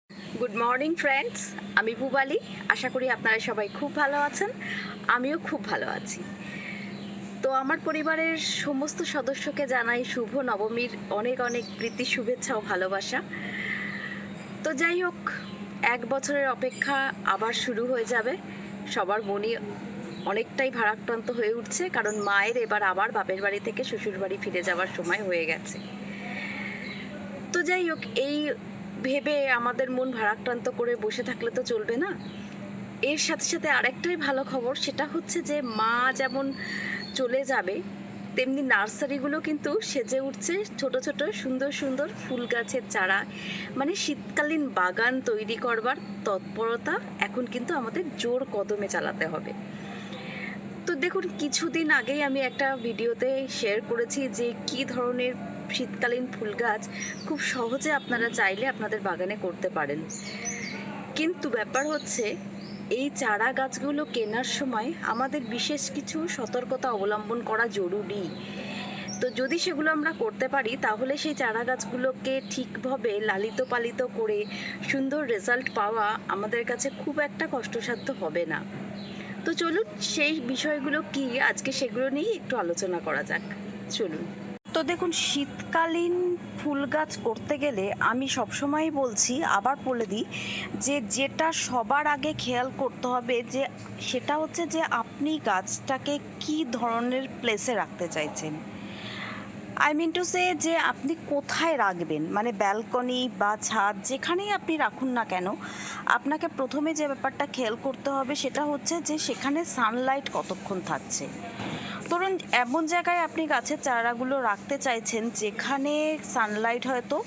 Good morning friends, আমি পুবালি। আশা করি আপনারা সবাই খুব ভালো আছেন। আমিও খুব ভালো আছি। তো আমার পরিবারের সমস্ত সদস্যকে জানাই শুভ নবমীর অনেক অনেক প্রীতি, শুভেচ্ছা ও ভালোবাসা। তো যাই হোক, 1 বছরের অপেক্ষা আবার শুরু হয়ে যাবে। সবার মনই অনেকটাই ভারাক্রান্ত হয়ে উঠছে, কারণ মায়ের এবার আবার বাপের বাড়ি থেকে শ্বশুর বাড়ি ফিরে যাওয়ার সময় হয়ে গেছে। তো যাই হোক, এই ভেবে আমাদের মন ভারাক্রান্ত করে বসে থাকলে তো চলবে না। এর সাথে সাথে আরেকটাই ভালো খবর, সেটা হচ্ছে যে মা যেমন চলে যাবে, তেমনি নার্সারিগুলো কিন্তু সেজে উঠছে ছোট ছোট সুন্দর সুন্দর ফুল গাছের চারা। মানে শীতকালীন বাগান তৈরি করবার তৎপরতা এখন কিন্তু আমাদের জোর কদমে চালাতে হবে। তো দেখুন, কিছুদিন আগেই আমি একটা ভিডিওতে শেয়ার করেছি যে কি ধরনের শীতকালীন ফুল গাছ খুব সহজে আপনারা চাইলে আপনাদের বাগানে করতে পারেন। কিন্তু ব্যাপার হচ্ছে, এই চারা গাছগুলো কেনার সময় আমাদের বিশেষ কিছু সতর্কতা অবলম্বন করা জরুরি। তো যদি সেগুলো আমরা করতে পারি, তাহলে সেই চারা গাছগুলোকে ঠিকভাবে লালিত পালিত করে সুন্দর রেজাল্ট পাওয়া আমাদের কাছে খুব একটা কষ্টসাধ্য হবে না। তো চলুন, সেই বিষয়গুলো কি আজকে সেগুলো নিয়ে একটু আলোচনা করা যাক। চলুন। তো দেখুন, শীতকালীন ফুল গাছ করতে গেলে আমি সবসময় বলছি, আবার বলে দিই, যে যেটা সবার আগে খেয়াল করতে হবে যে সেটা হচ্ছে যে আপনি গাছটাকে কি ধরনের প্লেসে রাখতে চাইছেন। আই মিন টু সে, যে আপনি কোথায় রাখবেন, মানে ব্যালকনি বা ছাদ, যেখানেই আপনি রাখুন না কেন, আপনাকে প্রথমে যে ব্যাপারটা খেয়াল করতে হবে সেটা হচ্ছে যে সেখানে সানলাইট কতক্ষণ থাকছে। ধরুন, এমন জায়গায় আপনি গাছের চারাগুলো রাখতে চাইছেন যেখানে সানলাইট হয়তো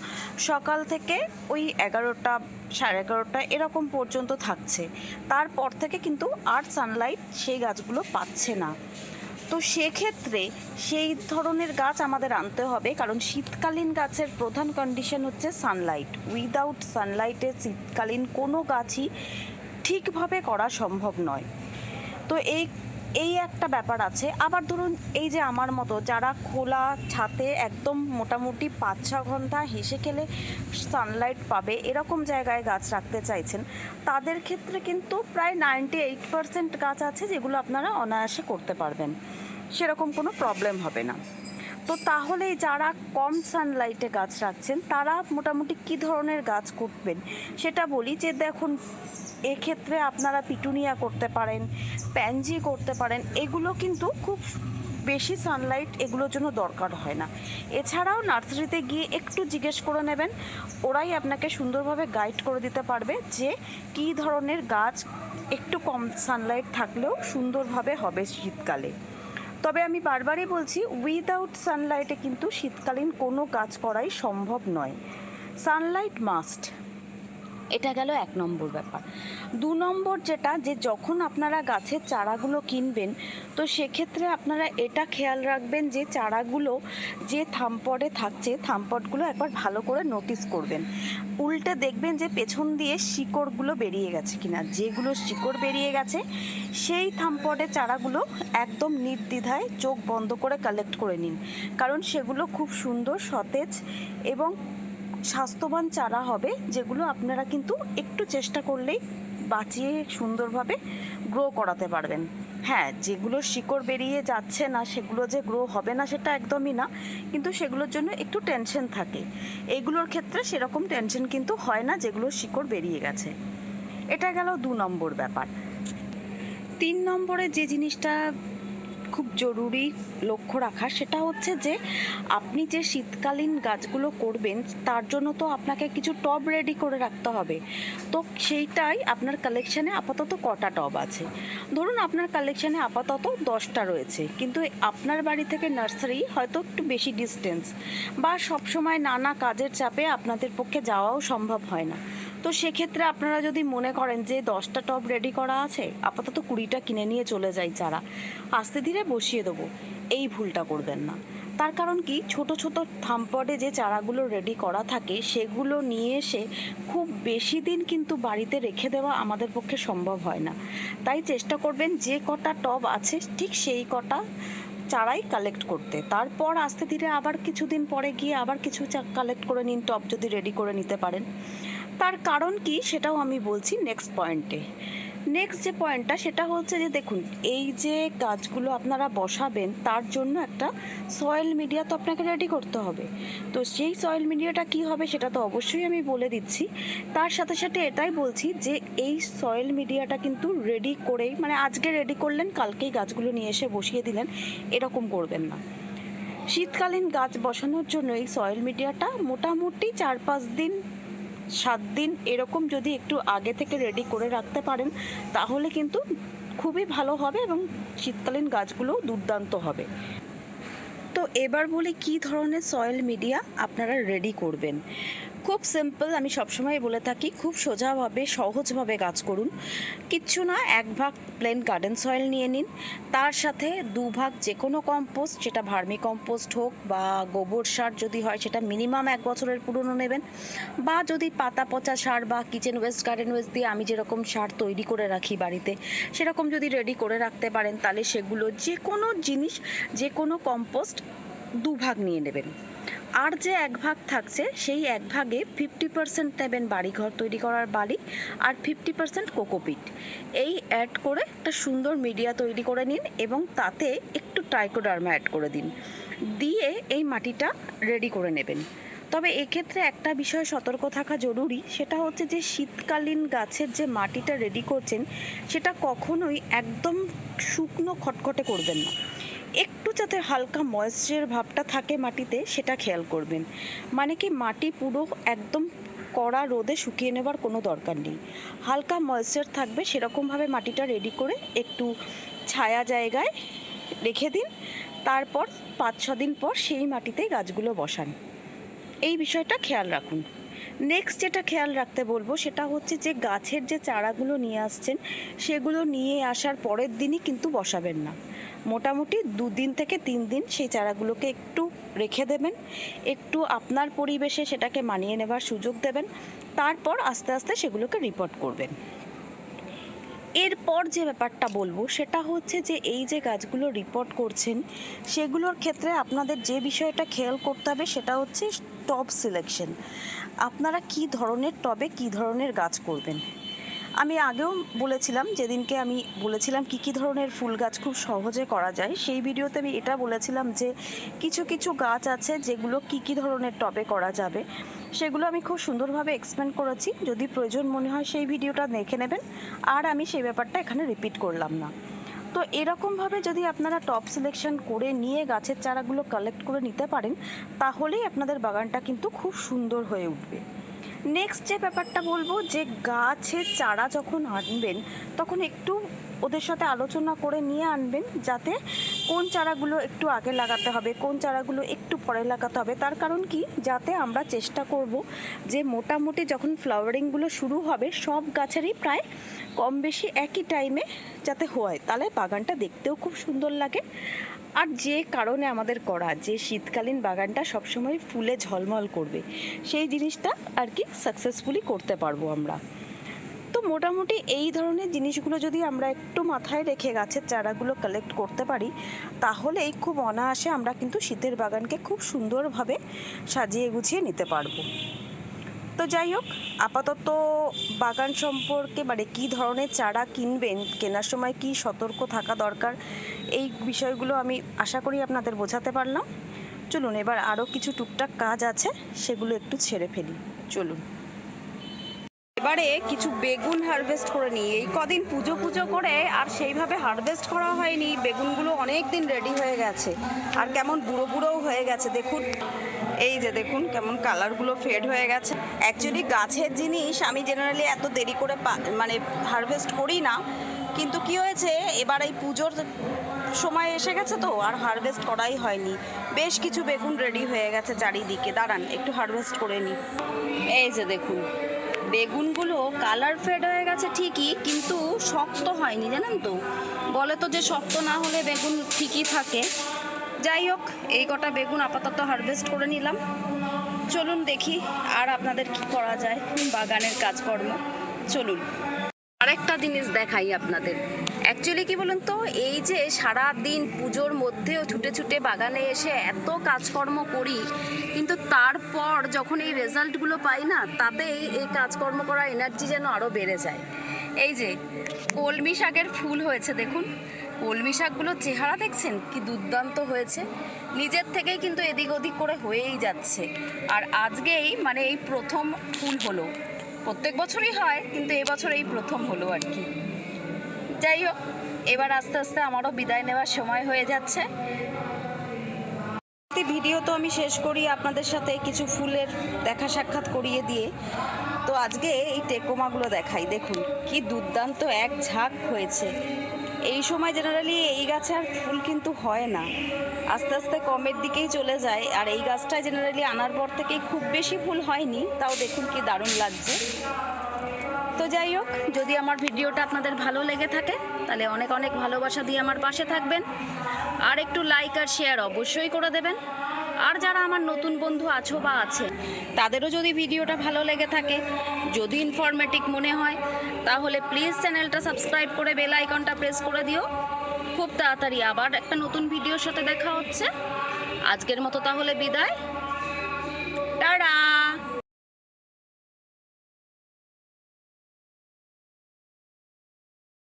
সকাল থেকে ওই 11টা, 11:30 এরকম পর্যন্ত থাকছে, তারপর থেকে কিন্তু আর সানলাইট সেই গাছগুলো পাচ্ছে না। তো সেক্ষেত্রে সেই ধরনের গাছ আমাদের আনতে হবে, কারণ শীতকালীন গাছের প্রধান কন্ডিশন হচ্ছে সানলাইট। উইদাউট সানলাইটে শীতকালীন কোনো গাছই ঠিকভাবে করা সম্ভব নয়। তো এই একটা ব্যাপার আছে। আবার ধরুন, এই যে আমার মতো যারা খোলা ছাদে একদম মোটামুটি 5-6 ঘন্টা হেসে খেলে সানলাইট পাবে এরকম জায়গায় গাছ রাখতে চাইছেন, তাদের ক্ষেত্রে কিন্তু প্রায় 98% গাছ আছে যেগুলো আপনারা অনায়াসে করতে পারবেন, সেরকম কোনো প্রবলেম হবে না। তো তাহলে যারা কম সানলাইটে গাছ রাখছেন তারা মোটামুটি কী ধরনের গাছ করবেন সেটা বলি। যে দেখুন, এক্ষেত্রে আপনারা পিটুনিয়া করতে পারেন, প্যানজি করতে পারেন। এগুলো কিন্তু খুব বেশি সানলাইট এগুলোর জন্য দরকার হয় না। এছাড়াও নার্সারিতে গিয়ে একটু জিজ্ঞেস করে নেবেন, ওরাই আপনাকে সুন্দরভাবে গাইড করে দিতে পারবে যে কী ধরনের গাছ একটু কম সানলাইট থাকলেও সুন্দরভাবে হবে শীতকালে। তবে আমি বারবারই বলছি, উইদাউট সানলাইটে কিন্তু শীতকালীন কোনো কাজ করাই সম্ভব নয়। Sunlight must. এটা গেল 1 নম্বর ব্যাপার। 2 নম্বর যেটা, যে যখন আপনারা গাছের চারাগুলো কিনবেন, তো সেক্ষেত্রে আপনারা এটা খেয়াল রাখবেন যে চারাগুলো যে থামপটে থাকছে, থামপটগুলো একবার ভালো করে নোটিস করবেন। উল্টে দেখবেন যে পেছন দিয়ে শিকড়গুলো বেরিয়ে গেছে কিনা। যেগুলো শিকড় বেরিয়ে গেছে সেই থামপটে চারাগুলো একদম নির্দ্বিধায় চোখ বন্ধ করে কালেক্ট করে নিন, কারণ সেগুলো খুব সুন্দর, সতেজ এবং স্বাস্থ্যবান চারা হবে, যেগুলো আপনারা কিন্তু একটু চেষ্টা করলেই বাঁচিয়ে সুন্দরভাবে গ্রো করাতে পারবেন। হ্যাঁ, যেগুলো শিকড় বেরিয়ে যাচ্ছে না সেগুলো যে গ্রো হবে না সেটা একদমই না, কিন্তু সেগুলোর জন্য একটু টেনশন থাকে। এইগুলোর ক্ষেত্রে সেরকম টেনশন কিন্তু হয় না যেগুলো শিকড় বেরিয়ে গেছে। এটা গেল 2 নম্বর ব্যাপার। 3 নম্বরে যে জিনিসটা খুব জরুরি লক্ষ্য রাখা, সেটা হচ্ছে যে আপনি যে শীতকালীন গাছগুলো করবেন তার জন্য তো আপনাকে কিছু টব রেডি করে রাখতে হবে। তো সেইটাই আপনার কালেকশানে আপাতত কটা টব আছে। ধরুন, আপনার কালেকশানে আপাতত 10টা রয়েছে, কিন্তু আপনার বাড়ি থেকে নার্সারি হয়তো একটু বেশি ডিস্টেন্স, বা সবসময় নানা কাজের চাপে আপনাদের পক্ষে যাওয়াও সম্ভব হয় না। তো সেক্ষেত্রে আপনারা যদি মনে করেন যে 10টা টব রেডি করা আছে, আপাতত 20টা কিনে নিয়ে চলে যাই চারা, আস্তে ধীরে বসিয়ে দেবো, এই ভুলটা করবেন না। তার কারণ কি, ছোট ছোট থামপটে যে চারাগুলো রেডি করা থাকে সেগুলো নিয়ে এসে খুব বেশি দিন কিন্তু বাড়িতে রেখে দেওয়া আমাদের পক্ষে সম্ভব হয় না। তাই চেষ্টা করবেন যে কটা টব আছে ঠিক সেই কটা চারাই কালেক্ট করতে। তারপর আস্তে ধীরে আবার কিছুদিন পরে গিয়ে আবার কিছু কালেক্ট করে নিন টব, যদি রেডি করে নিতে পারেন। তার কারণ কি সেটাও আমি বলছি নেক্সট পয়েন্টে। নেক্সট যে পয়েন্টটা সেটা হচ্ছে যে দেখুন, এই যে গাছগুলো আপনারা বসাবেন তার জন্য একটা সয়েল মিডিয়া তো আপনাকে রেডি করতে হবে। তো সেই সয়েল মিডিয়াটা কি হবে সেটা তো অবশ্যই আমি বলে দিচ্ছি। তার সাথে সাথে এটাই বলছি যে এই সয়েল মিডিয়াটা কিন্তু রেডি করেই, মানে আজকে রেডি করলেন কালকেই গাছগুলো নিয়ে এসে বসিয়ে দিলেন, এরকম করবেন না। শীতকালীন গাছ বসানোর জন্য এই সয়েল মিডিয়াটা মোটামুটি 4-5 দিন 7 দিন এরকম যদি একটু আগে থেকে রেডি করে রাখতে পারেন তাহলে কিন্তু খুবই ভালো হবে এবং শীতকালীন গাছগুলোও দুর্দান্ত হবে। তো এবার বলি কী ধরনের সয়েল মিডিয়া আপনারা রেডি করবেন। খুব সিম্পল, আমি সবসময় বলে থাকি খুব সোজাভাবে সহজভাবে গাছ করুন। কিচ্ছু না, 1 ভাগ প্লেন গার্ডেন সয়েল নিয়ে নিন, তার সাথে 2 ভাগ যে কোনো কম্পোস্ট, সেটা ভার্মি কম্পোস্ট হোক বা গোবর সার যদি হয় সেটা মিনিমাম 1 বছরের পুরনো নেবেন, বা যদি পাতা পচা সার বা কিচেন ওয়েস্ট গার্ডেন ওয়েস্ট দিয়ে আমি যেরকম সার তৈরি করে রাখি বাড়িতে সেরকম যদি রেডি করে রাখতে পারেন তাহলে সেগুলো যে কোনো জিনিস, যে কোনো কম্পোস্ট 2 ভাগ নিয়ে নেবেন। আর যে 1 ভাগ থাকছে সেই 1 ভাগে 50% নেবেন বাড়িঘর তৈরি করার বালি, আর 50% কোকোপিট। এই অ্যাড করে একটা সুন্দর মিডিয়া তৈরি করে নিন এবং তাতে একটু ট্রাইকোডার্মা অ্যাড করে দিন, দিয়ে এই মাটিটা রেডি করে নেবেন। তবে এক্ষেত্রে একটা বিষয় সতর্ক থাকা জরুরি, সেটা হচ্ছে যে শীতকালীন গাছের যে মাটিটা রেডি করছেন সেটা কখনোই একদম শুকনো খটখটে করবেন না, একটু যাতে হালকা ময়েশ্চার ভাবটা থাকে মাটিতে সেটা খেয়াল করবেন। মানে কি, মাটি পুরো একদম কড়া রোদে শুকিয়ে নেবার কোনো দরকার নেই, হালকা ময়েশ্চার থাকবে সেরকমভাবে মাটিটা রেডি করে একটু ছায়া জায়গায় রেখে দিন। তারপর 5-6 দিন পর সেই মাটিতেই গাছগুলো বসান, এই বিষয়টা খেয়াল রাখুন। নেক্সট যেটা খেয়াল রাখতে বলবো সেটা হচ্ছে যে গাছের যে চারাগুলো নিয়ে আসছেন সেগুলো নিয়ে আসার পরের দিনই কিন্তু বসাবেন না, মোটামুটি 2 দিন থেকে 3 দিন সেই চারাগুলোকে একটু রেখে দেবেন, একটু আপনার পরিবেশে সেটাকে মানিয়ে নেবার সুযোগ দেবেন, তারপর আস্তে আস্তে সেগুলোকে রিপোর্ট করবেন। এরপর যে ব্যাপারটা বলবো সেটা হচ্ছে যে এই যে গাছগুলো রিপোর্ট করছেন সেগুলোর ক্ষেত্রে আপনাদের যে বিষয়টা খেয়াল করতে হবে সেটা হচ্ছে টব সিলেকশন। আপনারা কি ধরনের টবে কি ধরনের গাছ করবেন। আমি আগেও বলেছিলাম, যেদিনকে আমি বলেছিলাম কি ধরনের ফুল গাছ খুব সহজে করা যায়, সেই ভিডিওতে আমি এটা বলেছিলাম যে কিছু কিছু গাছ আছে যেগুলো কি ধরনের টবে করা যাবে, সেগুলো আমি খুব সুন্দরভাবে এক্সপ্লেন করেছি। যদি প্রয়োজন মনে হয় সেই ভিডিওটা দেখে নেবেন, আর আমি সেই ব্যাপারটা এখানে রিপিট করলাম না। তো এরকমভাবে যদি আপনারা টপ সিলেকশন করে নিয়ে গাছের চারাগুলো কালেক্ট করে নিতে পারেন তাহলেই আপনাদের বাগানটা কিন্তু খুব সুন্দর হয়ে উঠবে। নেক্সট যে ব্যাপারটা বলবো, যে গাছের চারা যখন আনবেন তখন একটু ওদের সাথে আলোচনা করে নিয়ে আনবেন, যাতে কোন চারাগুলো একটু আগে লাগাতে হবে, কোন চারাগুলো একটু পরে লাগাতে হবে। তার কারণ কি, যাতে আমরা চেষ্টা করব যে মোটামুটি যখন ফ্লাওয়ারিংগুলো শুরু হবে সব গাছেরই প্রায় কম বেশি একই টাইমে যাতে হয়, তাহলে বাগানটা দেখতেও খুব সুন্দর লাগে। আর যে কারণে আমাদের করা, যে শীতকালীন বাগানটা সবসময় ফুলে ঝলমল করবে, সেই জিনিসটা আর কি সাকসেসফুলি করতে পারবো আমরা। তো মোটামুটি এই ধরনের জিনিসগুলো যদি আমরা একটু মাথায় রেখে গাছের চারাগুলো কালেক্ট করতে পারি তাহলেই খুব অনায়াসে আমরা কিন্তু শীতের বাগানকে খুব সুন্দরভাবে সাজিয়ে গুছিয়ে নিতে পারবো। তো যাই হোক, আপাতত বাগান সম্পর্কে মানে কী ধরনের চারা কিনবেন, কেনার সময় কী সতর্ক থাকা দরকার, এই বিষয়গুলো আমি আশা করি আপনাদের বোঝাতে পারলাম। চলুন এবার আরও কিছু টুকটাক কাজ আছে সেগুলো একটু ছেড়ে ফেলি, চলুন। এবারে কিছু বেগুন হারভেস্ট করে নিই। এই কদিন পুজো করে আর সেইভাবে হারভেস্ট করা হয়নি, বেগুনগুলো অনেক দিন রেডি হয়ে গেছে আর কেমন বুড়োও হয়ে গেছে দেখুন। এই যে দেখুন কেমন কালারগুলো ফেড হয়ে গেছে। অ্যাকচুয়ালি গাছের জিনিস আমি জেনারেলি এত দেরি করে মানে হারভেস্ট করি না, কিন্তু কি হয়েছে এবার এই পুজোর সময় এসে গেছে তো আর হারভেস্ট করাই হয়নি। বেশ কিছু বেগুন রেডি হয়ে গেছে চারিদিকে, দাঁড়ান একটু হারভেস্ট করে নিই। এই যে দেখুন বেগুনগুলো কালার ফেড হয়ে গেছে ঠিকই, কিন্তু শক্ত হয়নি, জানেন তো, বলে তো যে শক্ত না হলে বেগুন ঠিকই থাকে। যাই হোক, এই কটা বেগুন আপাতত হারভেস্ট করে নিলাম। চলুন দেখি আর আপনাদের কি করা যায় বাগানের কাজকর্ম, চলুন। আর আরেকটা জিনিস দেখাই আপনাদের। অ্যাকচুয়ালি কি বলুন তো, এই যে সারা দিন পুজোর মধ্যেও ছুটে ছুটে বাগানে এসে এত কাজকর্ম করি, কিন্তু তারপর যখন এই রেজাল্টগুলো পাই না, তাতেই এই কাজকর্ম করার এনার্জি যেন আরও বেড়ে যায়। এই যে কলমি শাকের ফুল হয়েছে, দেখুন কলমি শাকগুলোর চেহারা দেখছেন কি দুর্দান্ত হয়েছে। নিজের থেকেই কিন্তু এদিক ওদিক করে হয়েই যাচ্ছে। আর আজকেই মানে এই প্রথম ফুল হলো, প্রত্যেক বছরই হয় কিন্তু এবছর এই প্রথম হলো আর কি। যাই হোক, এবার আস্তে আস্তে আমারও বিদায় নেওয়ার সময় হয়ে যাচ্ছে। ভিডিও তো আমি শেষ করি আপনাদের সাথে কিছু ফুলের দেখা সাক্ষাৎ করিয়ে দিয়ে। তো আজকে এই টেকোমাগুলো দেখাই, দেখুন কি দুর্দান্ত এক ঝাঁক হয়েছে। এই সময় জেনারেলি এই গাছে আর ফুল কিন্তু হয় না, আস্তে আস্তে কমের দিকেই চলে যায়। আর এই গাছটায় জেনারেলি আনার পর থেকেই খুব বেশি ফুল হয়নি, তাও দেখুন কি দারুণ লাগছে। তো যাই হোক, যদি আমার ভিডিওটা আপনাদের ভালো লেগে থাকে তাহলে অনেক অনেক ভালোবাসা দিয়ে আমার পাশে থাকবেন, আর একটু লাইক আর শেয়ার অবশ্যই করে দেবেন। আর যারা আমার নতুন বন্ধু আছো বা আছেন, তাদেরও যদি ভিডিওটা ভালো লেগে থাকে, যদি ইনফরমেটিভ মনে হয়, তাহলে প্লিজ চ্যানেলটা সাবস্ক্রাইব করে বেল আইকনটা প্রেস করে দিও। খুব তাড়াতাড়ি আবার একটা নতুন ভিডিওর সাথে দেখা হচ্ছে। আজকের মতো তাহলে বিদায়, টাটা।